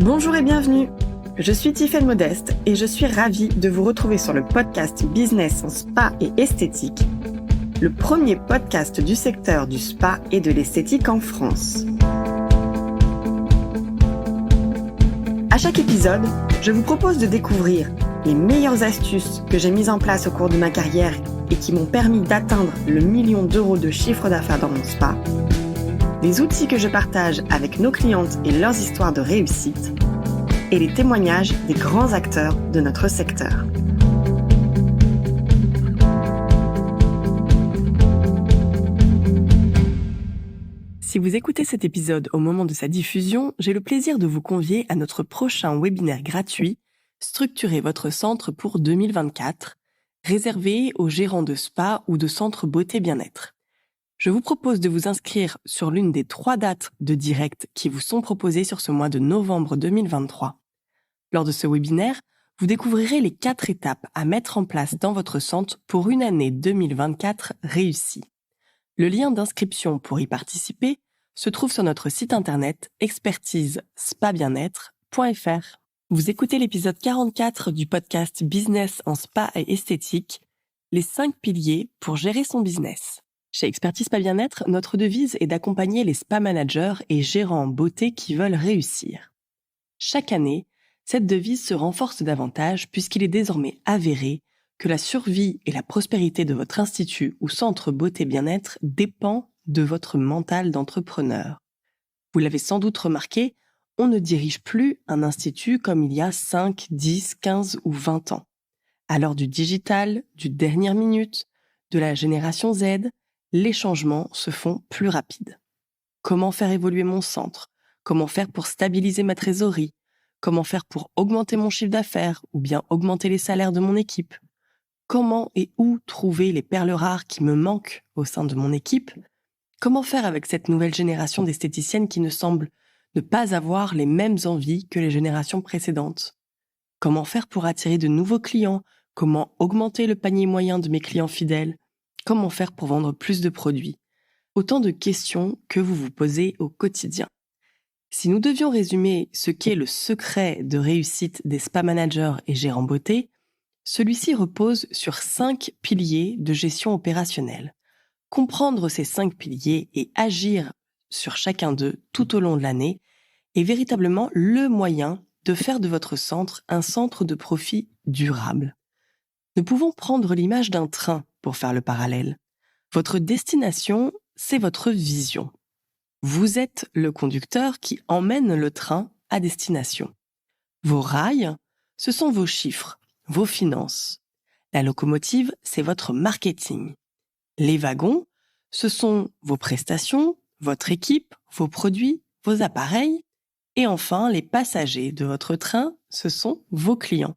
Bonjour et bienvenue. Je suis Tiffaine Modeste et je suis ravie de vous retrouver sur le podcast Business en spa et esthétique, le premier podcast du secteur du spa et de l'esthétique en France. À chaque épisode, je vous propose de découvrir les meilleures astuces que j'ai mises en place au cours de ma carrière et qui m'ont permis d'atteindre le 1 million d'euros de chiffre d'affaires dans mon spa, les outils que je partage avec nos clientes et leurs histoires de réussite, et les témoignages des grands acteurs de notre secteur. Si vous écoutez cet épisode au moment de sa diffusion, j'ai le plaisir de vous convier à notre prochain webinaire gratuit « Structurez votre centre pour 2024 », réservé aux gérants de spa ou de centres beauté bien-être. Je vous propose de vous inscrire sur l'une des 3 dates de direct qui vous sont proposées sur ce mois de novembre 2023. Lors de ce webinaire, vous découvrirez les 4 étapes à mettre en place dans votre centre pour une année 2024 réussie. Le lien d'inscription pour y participer se trouve sur notre site internet expertise-spa-bien-être.fr. Vous écoutez l'épisode 44 du podcast Business en spa et esthétique, les 5 piliers pour gérer son business. Chez Expertise Spa Bien-être, notre devise est d'accompagner les spa managers et gérants en beauté qui veulent réussir. Chaque année, cette devise se renforce davantage puisqu'il est désormais avéré que la survie et la prospérité de votre institut ou centre beauté bien-être dépend de votre mental d'entrepreneur. Vous l'avez sans doute remarqué, on ne dirige plus un institut comme il y a 5, 10, 15 ou 20 ans. À l'heure du digital, du dernière minute, de la génération Z, les changements se font plus rapides. Comment faire évoluer mon centre? Comment faire pour stabiliser ma trésorerie? Comment faire pour augmenter mon chiffre d'affaires ou bien augmenter les salaires de mon équipe? Comment et où trouver les perles rares qui me manquent au sein de mon équipe? Comment faire avec cette nouvelle génération d'esthéticiennes qui ne semble ne pas avoir les mêmes envies que les générations précédentes? Comment faire pour attirer de nouveaux clients? Comment augmenter le panier moyen de mes clients fidèles? Comment faire pour vendre plus de produits? Autant de questions que vous vous posez au quotidien. Si nous devions résumer ce qu'est le secret de réussite des spa managers et gérants beauté, celui-ci repose sur 5 piliers de gestion opérationnelle. Comprendre ces 5 piliers et agir sur chacun d'eux tout au long de l'année est véritablement le moyen de faire de votre centre un centre de profit durable. Nous pouvons prendre l'image d'un train pour faire le parallèle. Votre destination, c'est votre vision. Vous êtes le conducteur qui emmène le train à destination. Vos rails, ce sont vos chiffres, vos finances. La locomotive, c'est votre marketing. Les wagons, ce sont vos prestations, votre équipe, vos produits, vos appareils. Et enfin, les passagers de votre train, ce sont vos clients.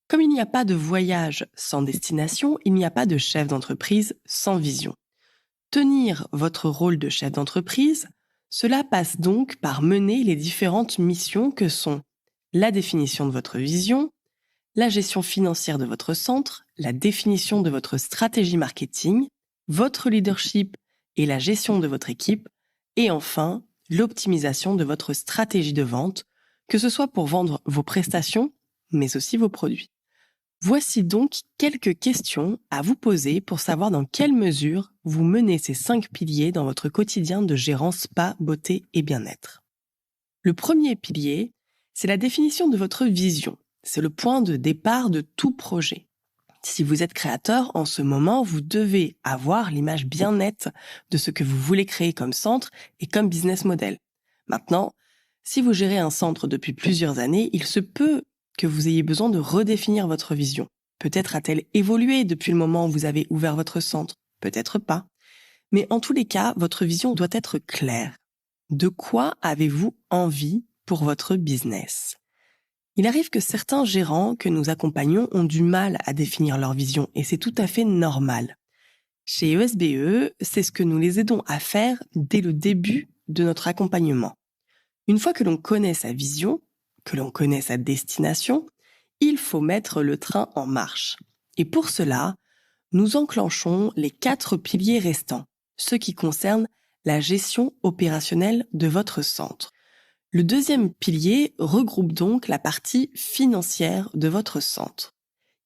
Comme il n'y a pas de voyage sans destination, il n'y a pas de chef d'entreprise sans vision. Tenir votre rôle de chef d'entreprise, cela passe donc par mener les différentes missions que sont la définition de votre vision, la gestion financière de votre centre, la définition de votre stratégie marketing, votre leadership et la gestion de votre équipe, et enfin, l'optimisation de votre stratégie de vente, que ce soit pour vendre vos prestations, mais aussi vos produits. Voici donc quelques questions à vous poser pour savoir dans quelle mesure vous menez ces 5 piliers dans votre quotidien de gérant spa, beauté et bien-être. Le premier pilier, c'est la définition de votre vision. C'est le point de départ de tout projet. Si vous êtes créateur, en ce moment, vous devez avoir l'image bien nette de ce que vous voulez créer comme centre et comme business model. Maintenant, si vous gérez un centre depuis plusieurs années, il se peut que vous ayez besoin de redéfinir votre vision. Peut-être a-t-elle évolué depuis le moment où vous avez ouvert votre centre, peut-être pas. Mais en tous les cas, votre vision doit être claire. De quoi avez-vous envie pour votre business? Il arrive que certains gérants que nous accompagnons ont du mal à définir leur vision et c'est tout à fait normal. Chez ESBE, c'est ce que nous les aidons à faire dès le début de notre accompagnement. Une fois que l'on connaît sa vision, que l'on connaît sa destination, il faut mettre le train en marche. Et pour cela, nous enclenchons les 4 piliers restants, ceux qui concernent la gestion opérationnelle de votre centre. Le deuxième pilier regroupe donc la partie financière de votre centre.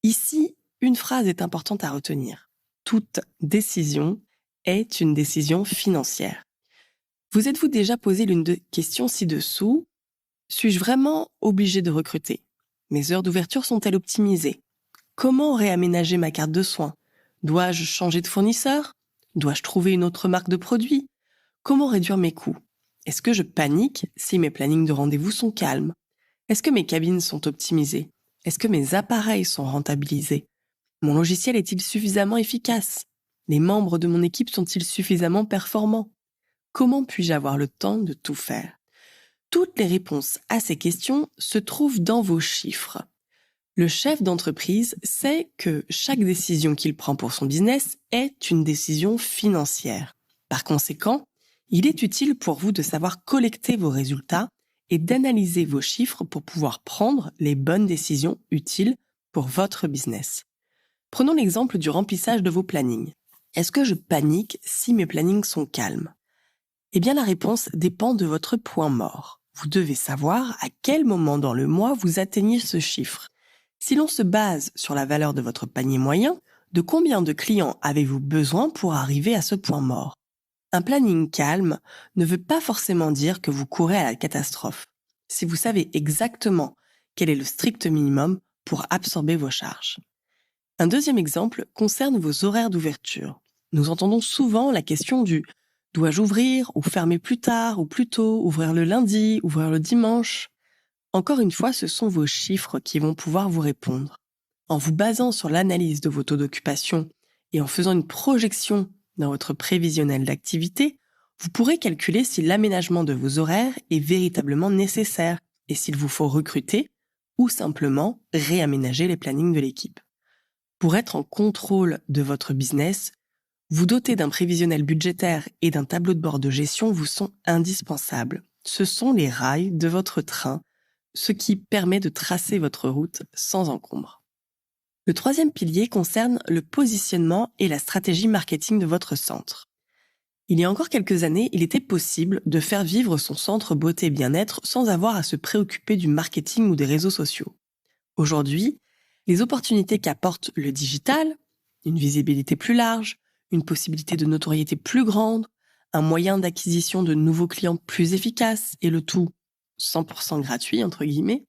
Ici, une phrase est importante à retenir. Toute décision est une décision financière. Vous êtes-vous déjà posé l'une de questions ci-dessous? Suis-je vraiment obligé de recruter? Mes heures d'ouverture sont-elles optimisées? Comment réaménager ma carte de soins? Dois-je changer de fournisseur? Dois-je trouver une autre marque de produit? Comment réduire mes coûts? Est-ce que je panique si mes plannings de rendez-vous sont calmes? Est-ce que mes cabines sont optimisées? Est-ce que mes appareils sont rentabilisés? Mon logiciel est-il suffisamment efficace? Les membres de mon équipe sont-ils suffisamment performants? Comment puis-je avoir le temps de tout faire? Toutes les réponses à ces questions se trouvent dans vos chiffres. Le chef d'entreprise sait que chaque décision qu'il prend pour son business est une décision financière. Par conséquent, il est utile pour vous de savoir collecter vos résultats et d'analyser vos chiffres pour pouvoir prendre les bonnes décisions utiles pour votre business. Prenons l'exemple du remplissage de vos plannings. Est-ce que je panique si mes plannings sont calmes? Eh bien, la réponse dépend de votre point mort. Vous devez savoir à quel moment dans le mois vous atteignez ce chiffre. Si l'on se base sur la valeur de votre panier moyen, de combien de clients avez-vous besoin pour arriver à ce point mort? Un planning calme ne veut pas forcément dire que vous courez à la catastrophe. Si vous savez exactement quel est le strict minimum pour absorber vos charges. Un deuxième exemple concerne vos horaires d'ouverture. Nous entendons souvent la question du « dois-je ouvrir ou fermer plus tard ou plus tôt, ouvrir le lundi, ouvrir le dimanche ?» Encore une fois, ce sont vos chiffres qui vont pouvoir vous répondre. En vous basant sur l'analyse de vos taux d'occupation et en faisant une projection dans votre prévisionnel d'activité, vous pourrez calculer si l'aménagement de vos horaires est véritablement nécessaire et s'il vous faut recruter ou simplement réaménager les plannings de l'équipe. Pour être en contrôle de votre business, vous doter d'un prévisionnel budgétaire et d'un tableau de bord de gestion vous sont indispensables. Ce sont les rails de votre train, ce qui permet de tracer votre route sans encombre. Le troisième pilier concerne le positionnement et la stratégie marketing de votre centre. Il y a encore quelques années, il était possible de faire vivre son centre beauté bien-être sans avoir à se préoccuper du marketing ou des réseaux sociaux. Aujourd'hui, les opportunités qu'apporte le digital, une visibilité plus large, une possibilité de notoriété plus grande, un moyen d'acquisition de nouveaux clients plus efficace et le tout 100% gratuit, entre guillemets,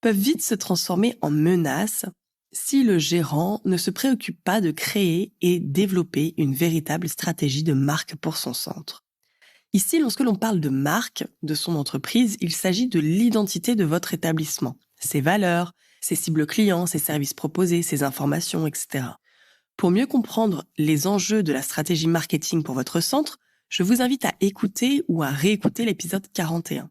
peuvent vite se transformer en menaces si le gérant ne se préoccupe pas de créer et développer une véritable stratégie de marque pour son centre. Ici, lorsque l'on parle de marque de son entreprise, il s'agit de l'identité de votre établissement, ses valeurs, ses cibles clients, ses services proposés, ses informations, etc. Pour mieux comprendre les enjeux de la stratégie marketing pour votre centre, je vous invite à écouter ou à réécouter l'épisode 41.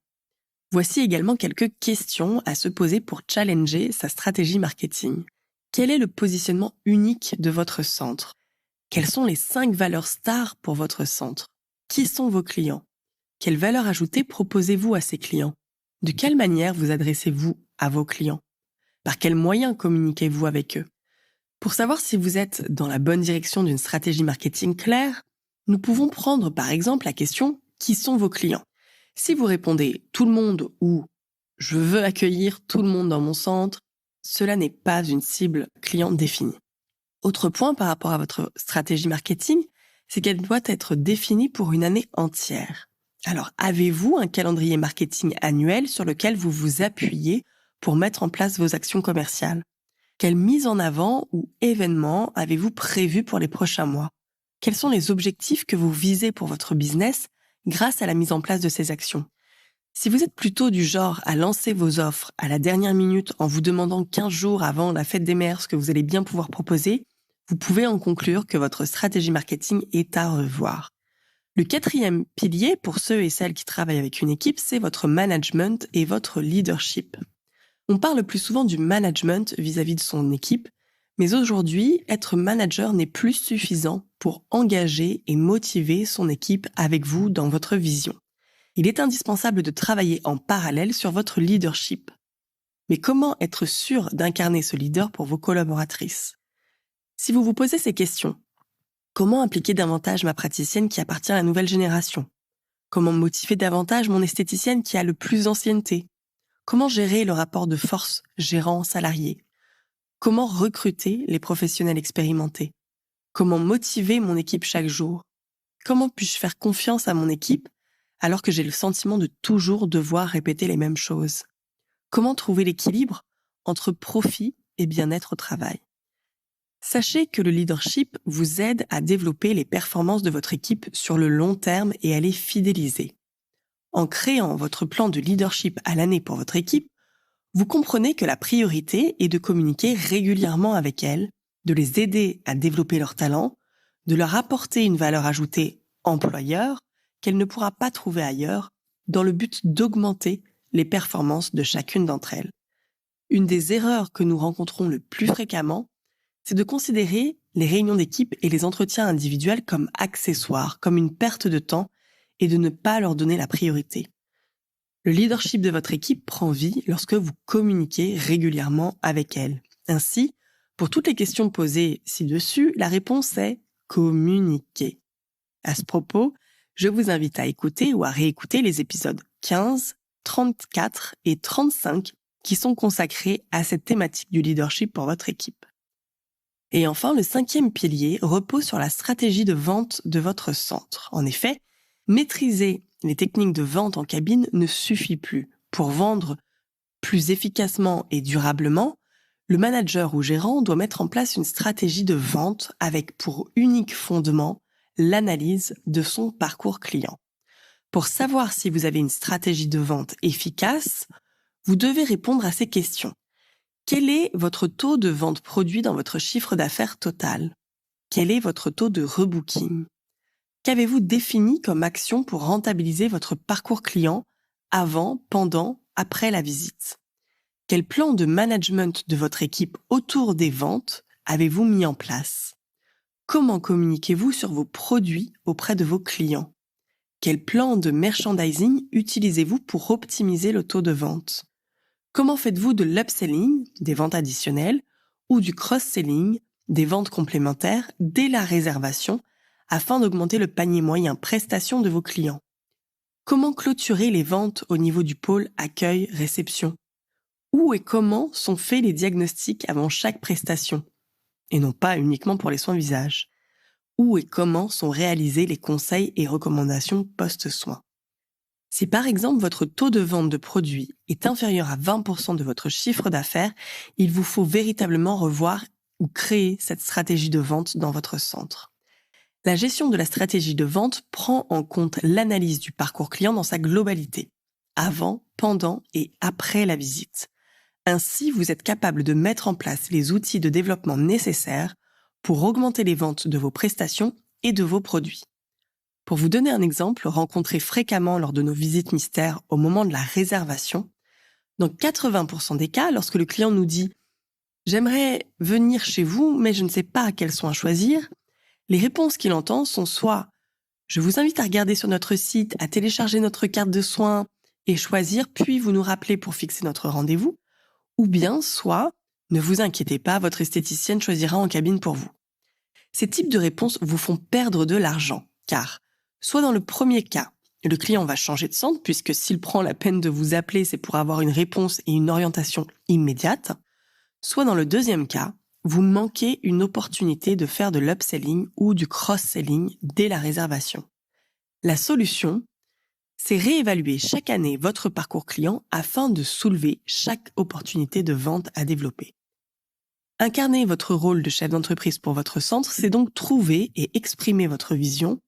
Voici également quelques questions à se poser pour challenger sa stratégie marketing. Quel est le positionnement unique de votre centre? Quelles sont les 5 valeurs stars pour votre centre? Qui sont vos clients? Quelle valeur ajoutée proposez-vous à ces clients? De quelle manière vous adressez-vous à vos clients? Par quels moyens communiquez-vous avec eux? Pour savoir si vous êtes dans la bonne direction d'une stratégie marketing claire, nous pouvons prendre par exemple la question « Qui sont vos clients ?» Si vous répondez « Tout le monde » ou « Je veux accueillir tout le monde dans mon centre », cela n'est pas une cible client définie. Autre point par rapport à votre stratégie marketing, c'est qu'elle doit être définie pour une année entière. Alors, avez-vous un calendrier marketing annuel sur lequel vous vous appuyez pour mettre en place vos actions commerciales? Quelle mise en avant ou événements avez-vous prévu pour les prochains mois? Quels sont les objectifs que vous visez pour votre business grâce à la mise en place de ces actions? Si vous êtes plutôt du genre à lancer vos offres à la dernière minute en vous demandant 15 jours avant la fête des mères ce que vous allez bien pouvoir proposer, vous pouvez en conclure que votre stratégie marketing est à revoir. Le quatrième pilier pour ceux et celles qui travaillent avec une équipe, c'est votre management et votre leadership. On parle plus souvent du management vis-à-vis de son équipe, mais aujourd'hui, être manager n'est plus suffisant pour engager et motiver son équipe avec vous dans votre vision. Il est indispensable de travailler en parallèle sur votre leadership. Mais comment être sûr d'incarner ce leader pour vos collaboratrices? Si vous vous posez ces questions, comment impliquer davantage ma praticienne qui appartient à la nouvelle génération? Comment motiver davantage mon esthéticienne qui a le plus d'ancienneté? Comment gérer le rapport de force gérant-salarié? Comment recruter les professionnels expérimentés? Comment motiver mon équipe chaque jour? Comment puis-je faire confiance à mon équipe alors que j'ai le sentiment de toujours devoir répéter les mêmes choses? Comment trouver l'équilibre entre profit et bien-être au travail? Sachez que le leadership vous aide à développer les performances de votre équipe sur le long terme et à les fidéliser. En créant votre plan de leadership à l'année pour votre équipe, vous comprenez que la priorité est de communiquer régulièrement avec elles, de les aider à développer leurs talents, de leur apporter une valeur ajoutée employeur qu'elle ne pourra pas trouver ailleurs, dans le but d'augmenter les performances de chacune d'entre elles. Une des erreurs que nous rencontrons le plus fréquemment, c'est de considérer les réunions d'équipe et les entretiens individuels comme accessoires, comme une perte de temps, et de ne pas leur donner la priorité. Le leadership de votre équipe prend vie lorsque vous communiquez régulièrement avec elle. Ainsi, pour toutes les questions posées ci-dessus, la réponse est communiquer. À ce propos, je vous invite à écouter ou à réécouter les épisodes 15, 34 et 35 qui sont consacrés à cette thématique du leadership pour votre équipe. Et enfin, le 5e pilier repose sur la stratégie de vente de votre centre. En effet, maîtriser les techniques de vente en cabine ne suffit plus. Pour vendre plus efficacement et durablement, le manager ou gérant doit mettre en place une stratégie de vente avec pour unique fondement l'analyse de son parcours client. Pour savoir si vous avez une stratégie de vente efficace, vous devez répondre à ces questions. Quel est votre taux de vente produit dans votre chiffre d'affaires total? Quel est votre taux de rebooking? Qu'avez-vous défini comme action pour rentabiliser votre parcours client avant, pendant, après la visite? Quel plan de management de votre équipe autour des ventes avez-vous mis en place? Comment communiquez-vous sur vos produits auprès de vos clients? Quel plan de merchandising utilisez-vous pour optimiser le taux de vente? Comment faites-vous de l'upselling, des ventes additionnelles, ou du cross-selling, des ventes complémentaires, dès la réservation, afin d'augmenter le panier moyen prestation de vos clients? Comment clôturer les ventes au niveau du pôle accueil-réception? Où et comment sont faits les diagnostics avant chaque prestation? Et non pas uniquement pour les soins visage. Où et comment sont réalisés les conseils et recommandations post-soins? Si par exemple votre taux de vente de produits est inférieur à 20% de votre chiffre d'affaires, il vous faut véritablement revoir ou créer cette stratégie de vente dans votre centre. La gestion de la stratégie de vente prend en compte l'analyse du parcours client dans sa globalité, avant, pendant et après la visite. Ainsi, vous êtes capable de mettre en place les outils de développement nécessaires pour augmenter les ventes de vos prestations et de vos produits. Pour vous donner un exemple rencontré fréquemment lors de nos visites mystères au moment de la réservation, dans 80% des cas, lorsque le client nous dit « J'aimerais venir chez vous, mais je ne sais pas quels soins choisir », les réponses qu'il entend sont soit « Je vous invite à regarder sur notre site, à télécharger notre carte de soins et choisir, puis vous nous rappelez pour fixer notre rendez-vous », ou bien soit « Ne vous inquiétez pas, votre esthéticienne choisira en cabine pour vous ». Ces types de réponses vous font perdre de l'argent, car soit dans le premier cas, le client va changer de centre, puisque s'il prend la peine de vous appeler, c'est pour avoir une réponse et une orientation immédiate, soit dans le deuxième cas, vous manquez une opportunité de faire de l'upselling ou du cross-selling dès la réservation. La solution, c'est réévaluer chaque année votre parcours client afin de soulever chaque opportunité de vente à développer. Incarner votre rôle de chef d'entreprise pour votre centre, c'est donc trouver et exprimer votre vision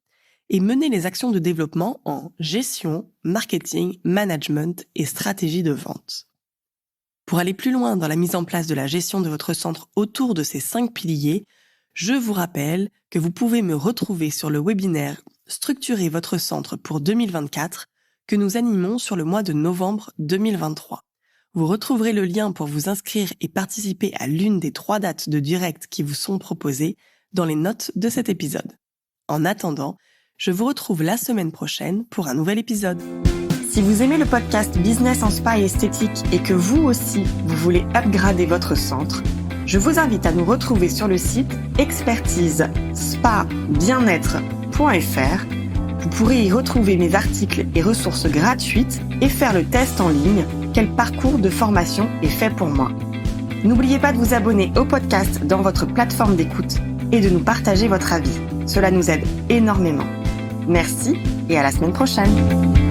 et mener les actions de développement en gestion, marketing, management et stratégie de vente. Pour aller plus loin dans la mise en place de la gestion de votre centre autour de ces 5 piliers, je vous rappelle que vous pouvez me retrouver sur le webinaire Structurer votre centre pour 2024 que nous animons sur le mois de novembre 2023. Vous retrouverez le lien pour vous inscrire et participer à l'une des 3 dates de direct qui vous sont proposées dans les notes de cet épisode. En attendant, je vous retrouve la semaine prochaine pour un nouvel épisode. Si vous aimez le podcast Business en Spa et Esthétique et que vous aussi, vous voulez upgrader votre centre, je vous invite à nous retrouver sur le site expertise-spa-bien-être.fr Vous pourrez y retrouver mes articles et ressources gratuites et faire le test en ligne « Quel parcours de formation est fait pour moi ?» N'oubliez pas de vous abonner au podcast dans votre plateforme d'écoute et de nous partager votre avis. Cela nous aide énormément. Merci et à la semaine prochaine.